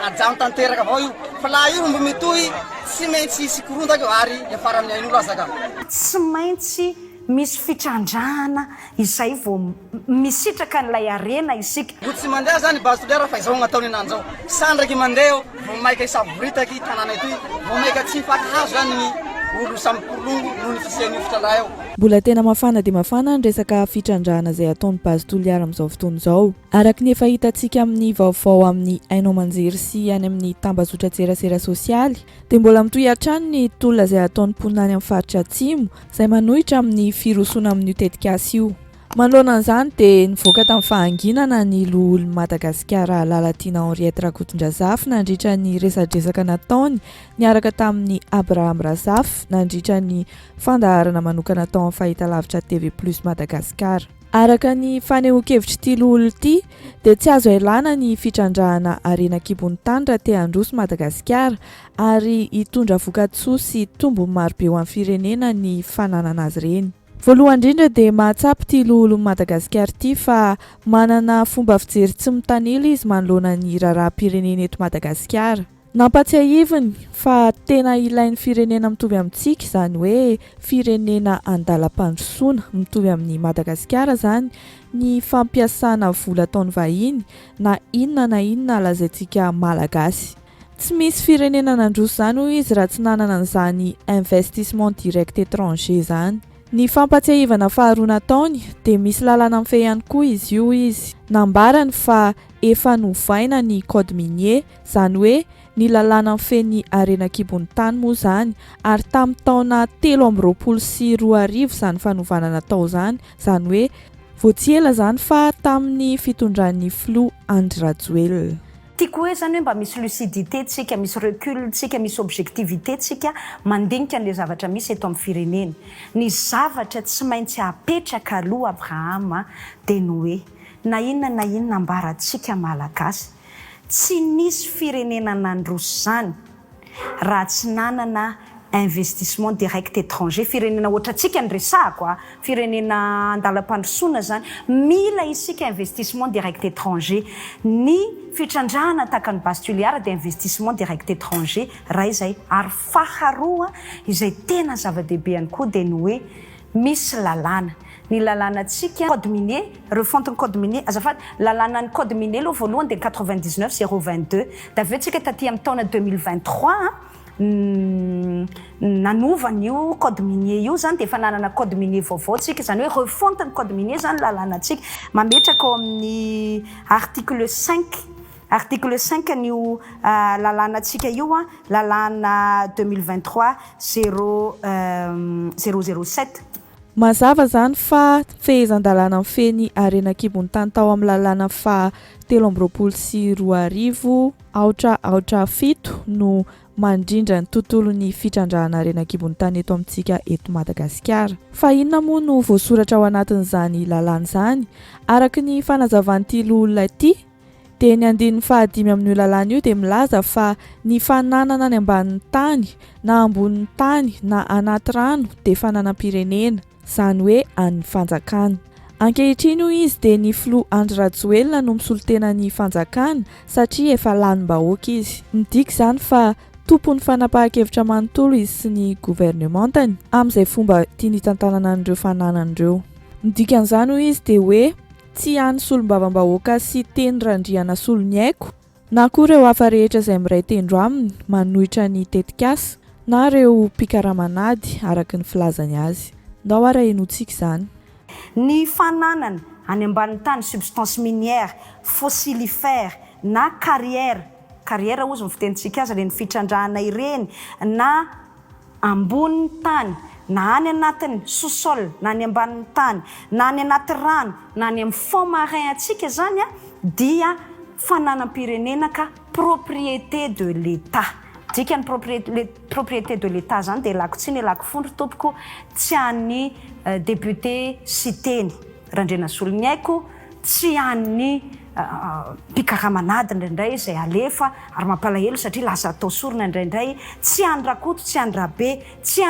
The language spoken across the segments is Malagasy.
ajano tanteraka avao io fa laha io mbo mitohy tsy maintsy hisy korontaka ary afara amin'ny ain'olo azaka tsy maintsy misy fitrandrahana izay vao misitraka n'ilay arena isika no tsy mandeha zany base Toliara fa izao gn'ataony anany zao sandraky mandeha vao maika isavoritaky tanàna etoy vao maika tsy mifankahazo zany ny olo samy polongo noho ny fisian'io fitrandraha eo. Mbola tena mafana dia mafana ny resaka fitrandrahana izay ataony base Toliara amin'izao fotoana izao. Araka ny efa hitantsika amin'ny vaovao amin'ny Ainao Manjery sy any amin'ny tambazotra tserasera sosialy dia mbola mitohy hatrany ny tolona izay ataony mponina any amin'ny faritra atsimo izay manohitra amin'ny firosona amin'io tetikasy io. Manoloana an'izany dia nivoaka tamin'ny fahanginana ny lohol'i Madagascar Lalatiana Henriette rakotondrazafy nandritra ny resadresaka nataony niaraka tamin'ny Barea nandritra ny fandaharana manokana tao amin'ny fahitalavitra TV+ Madagascar. Araka ny fanehoan-kevitry ity loholo ity dia tsy azo hailana ny fitrandrahana arena kibon'ny tany raha te handroso Madagascar ary hitondra vokatsoa sy tombony marobe ho an'ny firenena ny fananana azy ireny. Voalohany indrindra dia mahatsapy ity loholo Madagascar ity fa manana fomba fijery tsy mitanila izy manoloana ny raharaham-pirenena eto Madagasikara. Nampatsiahiviny fa tena ilain'ny firenena mitovy amintsika izany hoe firenena andalam-pandrosoana mitovy amin'ny Madagasikara zany ny fampiasana vola ataony vahiny na inona lazaintsika malagasy. Tsy misy firenena nandroso zany hoy izy raha tsy nanana an'izany investissement direct étranger zany. Ny fampatsiahivana faharoa nataony dia misy lalàna mifehy ihany koa izy io izy. Nambarany fa efa novaina ny code minier, izany hoe ny lalàna mifehy ny arena kibon'ny tany moa zany ary tamin'ny taona 2024 izany fanovana natao zany, izany hoe voatsy ela zany fa tamin'ny fitondran'ny filoha Andry Rajoelina. Tiako hoe zany hoe mba misy lucidité tsika, misy recul tsika, misy objectivité tsika mandinika an'ilay zavatra misy eto amin'ny firenena. Ny zavatra tsy maintsy apetraka aloha Abrahama dia ny hoe na inona ambaratsika malagasy tsy nisy firenena nandroso zany raha tsy nanana investissement direct étranger. Firenena ohatratsika nyresahako firenena andalam-pandrosoana zany mila isika investissement direct étranger. Ny fitrandrahana tahaka ny base Toliara dia investissement direct étranger raha izay ary faharoa izay tena zava-dehibe ihany koa dia ny hoe misy lalàna. Ny lalànantsika code minier, refonte code minier, azafady lalànan'ny code minier aloha voalohany dia 99/022 dia avy eo tsika taty amin'ny taona 2023 nanovana io code minier io zany dia efa nanana code minier vaovao tsika, izany hoe refonte ny code minier zany lalànantsika mametraka ao amin'ny article 5 nio lalànantsika io lalàna 2023/007. Mazava zany fa fehezan-dalàna mifehy arena kibon'ny tany tao amin'ny lalàna fa 13/2027 no mandrindra ny tontolon'ny fitrandrahana arena kibon'ny tany eto amintsika eto Madagasikara. Fa inona moa no voasoratra ao anatin'izany lalàna izany? Araka ny fanazavan'ity loholo ity dia ny andinin'ny fahadimy amin'io lalàna io dia milaza fa ny fananana any ambanin'ny tany na ambonin'ny tany na anaty rano dia fananam-pirenena, izany hoe an'ny fanjakana. Ankehitriny io izy dia ny filoha Andry Rajoelina no misolitena ny fanjakana satria efa lanim-bahoaka izy. Midika izany fa tompony fanapahan-kevitra manontolo izy sy ny gouvernementany amin'izay fomba tiany hitantanana an'ireo fananan'ireo. Midika an'izany io izy dia hoe tsy hany solombavam-bahoaka sy teny randriana solony haiko na koa ireo hafa rehetra izay miray tendro aminy manohitra ny tetikasa na ireo mpikaramanady araka ny filazany azy. Ndao ara enontsika izany. Ny fananana any ambanin'ny tany substance minière, fossilifère na carrière ozy mifitentsika azy ireny fitrandrahana ireny na ambonin'ny tany na any anatin'ny sous-sol na any ambanin'ny tany na any anaty rano na any amin'ny fond marin atsika zany dia fananam-pirenena ka propriété de l'État. Dika ny propriété de l'État zany dia lako tsy ny lako fondro tompoko tsy an'ny député Siteny randrena solony haiko, tsy an'ny mpikaramanady indraindray izay alefa ary mampalahelo satria lasa atao sorona indraindray, tsy andrakoto, tsy andrabe, tsy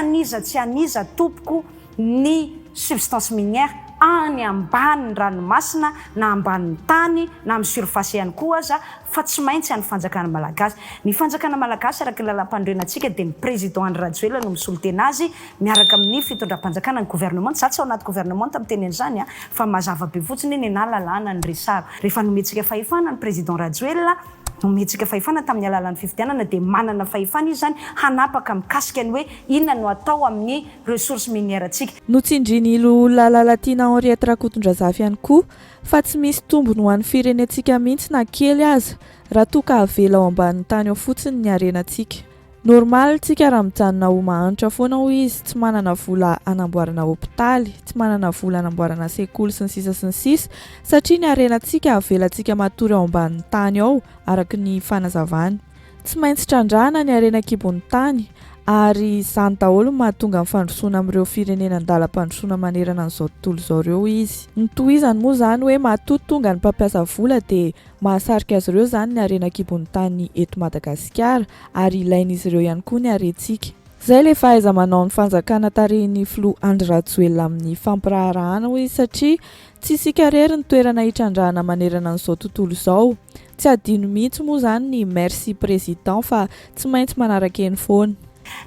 aniza tompoko ny substance minière any ambanin'ny ranomasina na ambanin'ny tany na amin'ny surface ihany koa aza fa tsy maintsy any fanjakana malagasy. Ny fanjakana malagasy araka ny lalam-pandrenantsika dia ny président Andry Rajoelina no misolo tena azy miaraka amin'ny fitondram-panjakana ny gouvernement. Za tsy ao anaty gouvernement tamin'ny teny an'izany fa mazava be fotsiny ny na lalàna ny resara. Rehefa nometsika fahefana ny président Rajoelina nometsika fahefana tamin'ny alalan'ny fifidianana dia manana fahefana izy zany hanapaka mikasika ny hoe inona no atao amin'ny ressources minières antsika. Notsindriny Lalatiana Henriette Rakotondrazafy ihany koa fa tsy misy tombony ho an'ny firenentsika mihitsy na kely aza raha toa ka avela ao ambanin'ny tany ao fotsiny ny arenantsika. Normal tsika raha mijanona ho mahantra foana ho izy, tsy manana vola anamboarana hopitaly, tsy manana vola anamboarana sekoly sy ny sisa satria ny arenantsika avelantsika matory ao ambanin'ny tany ao araka ny fanazavany. Tsy maintsy trandrahana ny arena kibon'ny tany ary izany daholo mahatonga ny fandrosoana amin'ireo firenena andalam-pandrosoana manerana an'izao tontolo izao ireo izy. Ny tohizany moa zany hoe matotonga ny mpampiasa vola dia mahasarika azy ireo zany ny arena kibon'ny tany eto Madagascar ary ilain'izy ireo ihany koa ny arentsika. Zay le fahaiza manao ny fanjakana tarehin'ny filoha Andry Rajoelina amin'ny fampiraharahana hoy satria tsy isika rery ny toerana hitrandrahana manerana an'izao tontolo izao. Tsy adino mihitsy moa zany ny merci président fa tsy maintsy manaraka eny foana.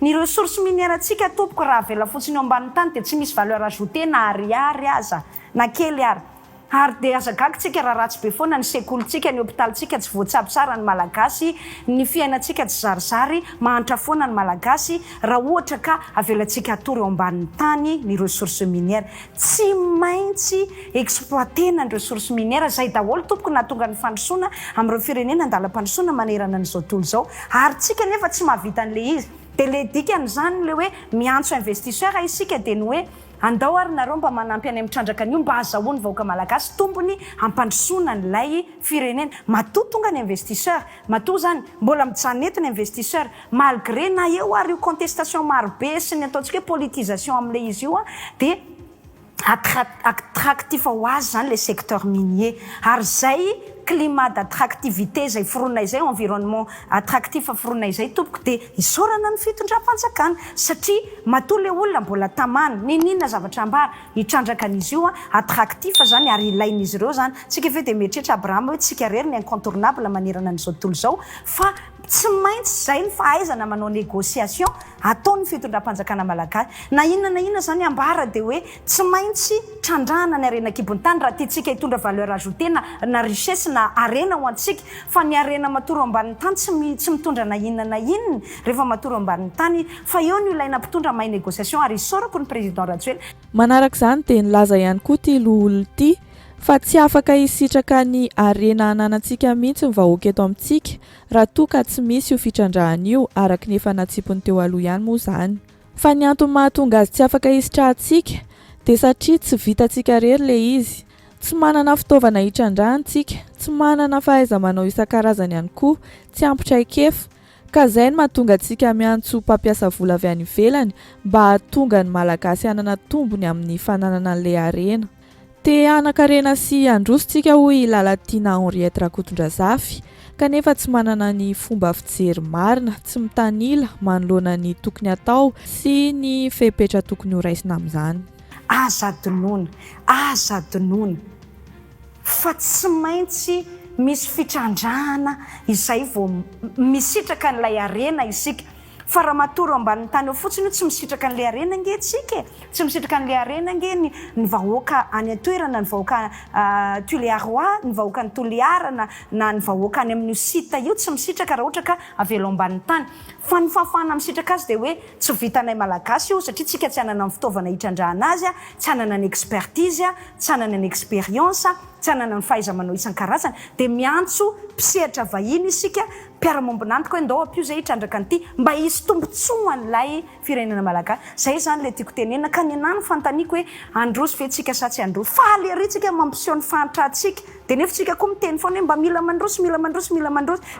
Ny ressources minières antsika tompoko raha avela fotsiny ao ambanin'ny tany dia tsy misy valeur ajoutée na ariary aza na kely ary dia azagaga tsika raha ratsy be foana ny sekolitsika ny hôpitalitsika tsy voatsabo tsara ny malagasy, ny fiainantsika tsy zarizary mahantra foana ny malagasy raha ohatra ka avelantsika atory ao ambanin'ny tany ny ressources minières. Tsy maintsy exploitena ny ressources minières zay daholo tompoko nahatonga ny fandrosoana amin'ireo firenena andalam-pandrosoana manerana an'izao tontolo izao ary tsika nefa tsy mahavita an'le izy. Dia le dikan'izany le hoe miantso investisseur isika dia ny hoe andao ary nareo mba manampy any amin'ny trandrakan'io mba azahoany vahoaka malagasy tombony hampandrosoana n'ilay firenena. Matoa tonga ny investisseur, matoa zany mbola mijanety ny investisseur malgré na eo ary io contestation marobe sy ny ataontsika politisation amin'ilay izy io dia attractif ho azy zany le secteur minier ary zay climat d'attractivité zay foronay zay environnement attractif foronay zay tompoko dia isorana ny fitondram-panjakana satria matoa le olona mbola tamana ninona zavatra ambara hitrandrakan'izy io attractif zany ary ilain'izy ireo zany. Tsika ve dia mieritreritra Abraham hoe tsika rery ny incontournable manerana an'izao tontolo izao fa tsy maintsy zay ny fahaizana manao négociation ataon'ny fitondram-panjakana malagasy na inona zany ambara dia hoe tsy maintsy trandrahana ny arena kibon'ny tany raha tiatsika hitondra valeur ajoutée na richesse na arena ho antsika fa ny arena matory ambanin'ny tany tsy mitondra na inona rehefa matory ambanin'ny tany fa eo no ilaina mpitondra mahay négociation ary isorako ny président Rajoelina. Manaraka izany dia nilaza ihany koa ty loholo ity fa tsy afaka hisitraka ny arena ananantsika mihitsy ny vahoaka eto amintsika raha toa ka tsy misy io fitrandrahana io araka ny efa natsipony teo aloha ihany moa zany. Fa ny antony mahatonga azy tsy afaka hisitrahantsika dia satria tsy vitantsika rery le izy. Tsy manana fitaovana hitrandrahantsika, tsy manana fahaiza-manao isan-karazany ihany koa, tsy ampy traikefa ka zay no mahatonga antsika miantso mpampiasa vola avy any ivelany mba hahatonga ny malagasy hanana tombony amin'ny fananana an'ilay arena. Te hanan-karena sy handrosontsika hoy Lalatiana Henriette Rakotondrazafy kanefa tsy manana ny fomba fijery marina, tsy mitanila manoloana ny tokony atao sy ny fepetra tokony ho raisina amin'izany. Aza donoina fa tsy maintsy misy fitrandrahana izay vao misitraka n'ilay arena isika fa raha matory ambanin'ny tany eo fotsiny tsy misitraka n'ilay arena nge tsika tsy misitraka n'ilay arena nge ny vahoaka any an-toerana ny vahoaka Toliara ny vahoaka ny Toliara na ny vahoaka any amin'ny sita io tsy misitraka raha ohatra ka avela ambanin'ny tany fa ny fahafahana misitraka azy dia hoe tsy vitanay malagasy io satria tsika tsy hanana ny fitaovana hitrandrahana azy tsy hanana ny expertise tsy hanana ny expérience tsy hanana ny fahaiza-manao isan-karazany dia miantso mpisehatra vahiny isika mpiara-mombonantoka hoe ndao ampio zay hitrandraka an'ity mba hisy tombotsoa an'ilay firenena malagasy. Zay zany le tiako tenena ka ny anany fantaniko hoe androso ve tsika sa tsy androso fa alery tsika mampiseho ny fahantratsika dia nefa tsika koa miteny foana hoe mba mila mandroso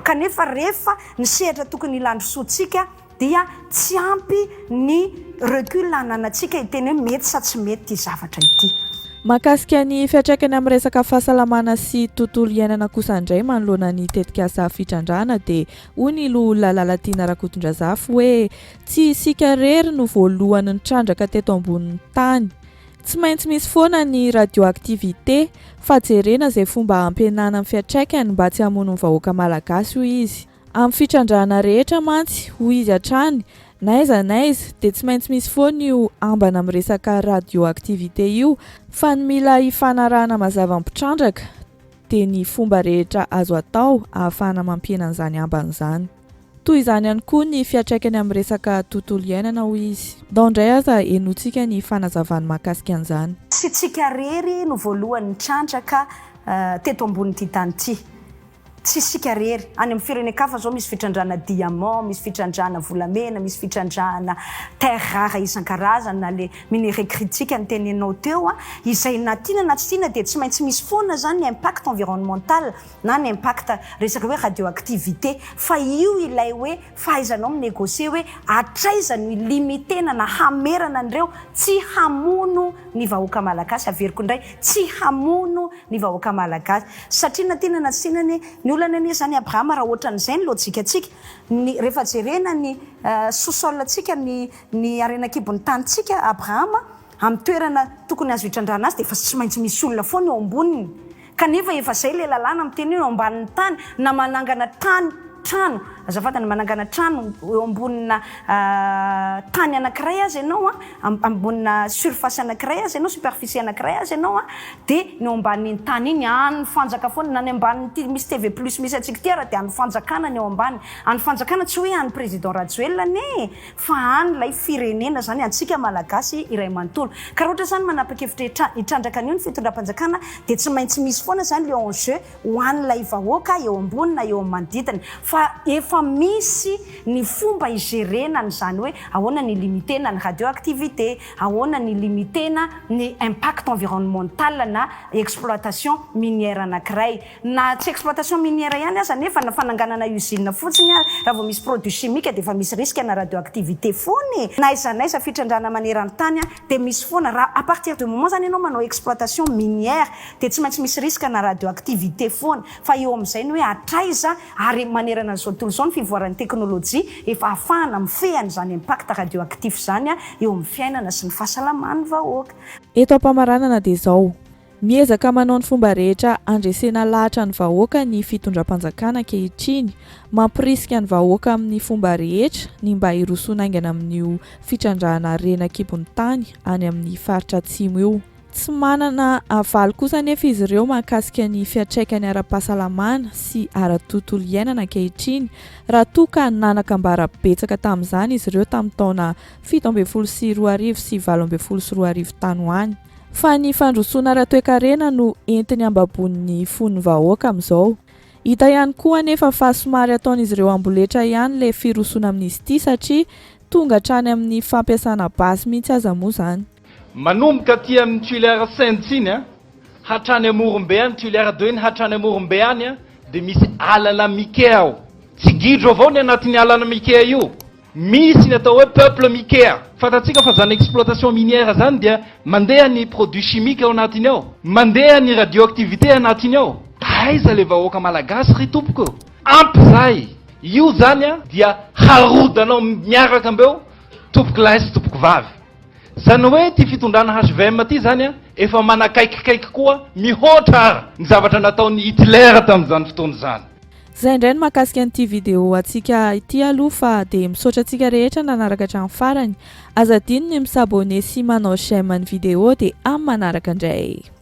kanefa rehefa ny sehatra tokony ilandrosotsika dia tsy ampy ny recul ananantsika hiteny hoe mety sa tsy mety ty zavatra ity. Mahakasika ny fiantraikany amin'ny resaka fahasalamana sy tontolo iainana kosa indray manoloana ny tetika asa fitrandrahana dia hoy ny loha Lalatiana Rakotondrazafy hoe tsy isika rery no voalohany ny trandraka teto ambonin'ny tany, tsy maintsy misy foana ny radioactivité fa jerena izay fomba ampihenana amin'ny fiantraikany mba tsy hamono ny vahoaka malagasy hoy izy. Amin'ny fitrandrahana rehetra mantsy hoy izy hatrany naiza dia tsy maintsy misy foana io ambana amin'ny resaka radioactivité io fa ny mila hifanarahana mazava mipitrandraka dia ny fomba rehetra azo atao ahafahana mampihena an'izany ambana izany. Toy izany ihany koa ny fiantraikany amin'ny resaka tontolo iainana hoy izy. Daondray aza enotsika ny fanazavany mahakasika an'izany. Tsy tsika rery no voalohany trandraka teto ambon'ity tany ity. Tsy sika rery any amin'ny firenen-kafa zao misy fitrandrahana diamant, misy fitrandrahana volamena, misy fitrandrahana terre rare isan-karazany na le minerai critique ny tenenao teo izay na tiana na tsy tiana dia tsy maintsy misy foana zany ny impact environnemental na ny impact resaka hoe radioactivité fa io ilay hoe fahaizanao minégocier hoe atraiza ny limitena na hamerana an'ireo tsy hamono ny vahoaka malagasy averiko indray tsy hamono ny vahoaka malagasy satria na tiana na tsy tiana ny olana anie zany Abrahama raha ohatran'izay ny lojikatsika ny rehefa jerena ny sous-sol-tsika ny arenakibon'ny tanitsika Abrahama amin'ny toerana tokony azo hitrandrahana azy dia efa tsy maintsy misy olona foana eo amboniny kanefa efa izay le lalàna amin'ny teny eo ambanin'ny tany na manangana trano azafatany manangana trano eo ambonina tany anankiray azy ianao ambonina surface anankiray azy ianao superficie anankiray azy ianao dia ny eo ambanin'ny tany iny any fanjaka foana na ny ambanin'ity misy TV plus misy atsika ty dia any fanjakana ny eo ambany any fanjakana tsy hoe any président Rajoelina ne fa any lay firenena zany antsika malagasy iray manontolo ka raha ohatra zany manapa-kevitra hitrandraka an'io ny fitondram-panjakana dia tsy maintsy misy foana zany le enjeu ho an'ilay vahoaka eo ambonina eo amin'ny manodidina fa efa misy ny fomba igerena n'izany hoe ahoana ny limitena ny radioactivité ahoana ny limitena ny impact environnemental na exploitation minière anankiray na tsy exploitation minière ihany aza nefa na fananganana usine fotsiny raha vao misy produit chimique dia efa misy risque na radioactivité foany naiza fitrandrahana maneran-tany dia misy foana raha à partir du moment zany ianao manao exploitation minière dia tsy maintsy misy risque na radioactivité foana fa eo amin'izay ny hoe atraiza ary manerana an'izao tontolo izao ny fivoaran'ny teknôlôjia efa ahafahana mifehany zany impact radioactif zany eo amin'ny fiainana sy ny fahasalaman'ny vahoaka. Eto am-pamaranana dia izao miezaka manao ny fomba rehetra andresena lahatra ny vahoaka ny fitondram-panjakana ankehitriny mampirisika ny vahoaka amin'ny fomba rehetra ny mba hirosoana aingana amin'io fitrandrahana renakibon'ny tany any amin'ny faritra atsimo io. Tsy manana avaly kosa nefa izy ireo mahakasika ny fiantraikany ara-pahasalamana sy ara-tontolo iainana ankehitriny raha toa ka nanakambara betsaka tamin'izany izy ireo tamin'ny taona 17 sy 18 tany ho any. Fa ny fandrosoana ara-toekarena no entiny ambabon'ny fon'ny vahoaka amin'izao. Hita ihany koa nefa fa somary ataon'izy ireo amboletra ihany le firosoana amin'izy ity satria tonga hatrany amin'ny fampiasana basy mihitsy aza moa zany. Manomboka aty amin'ny Toliara Saint-Iny hatrany Amorombe any Toliara 2 hatrany Amorombe any dia misy alana Mike ao. Tsy gidro avao ny anatin'ny alana Mike io. Misy ny atao hoe peuple Mike. Fatatsika fa zany exploitation minière zany dia mandeha ny produit chimique ao anatiny ao, mandeha ny radioactivité anatiny ao. Aiza le vahoaka malagasy ry tompoko. Ampy zay. Io zany dia harodanao miaraka ambeo tompoko lahy sy tompoko vavy. Zany hoe ty fitondrana HVM ty zany efa manakaikikaiky koa mihoatra ny zavatra nataon'ny Hitler tamin'izany fotoana zany. Zay indray ny mahakasika an'ity vidéo atsika ity aloha fa dia misaotra atsika rehetra nanaraka hatramin'ny farany. Aza adino ny misabone sy manao j'aime ny vidéo dia amin'ny manaraka indray.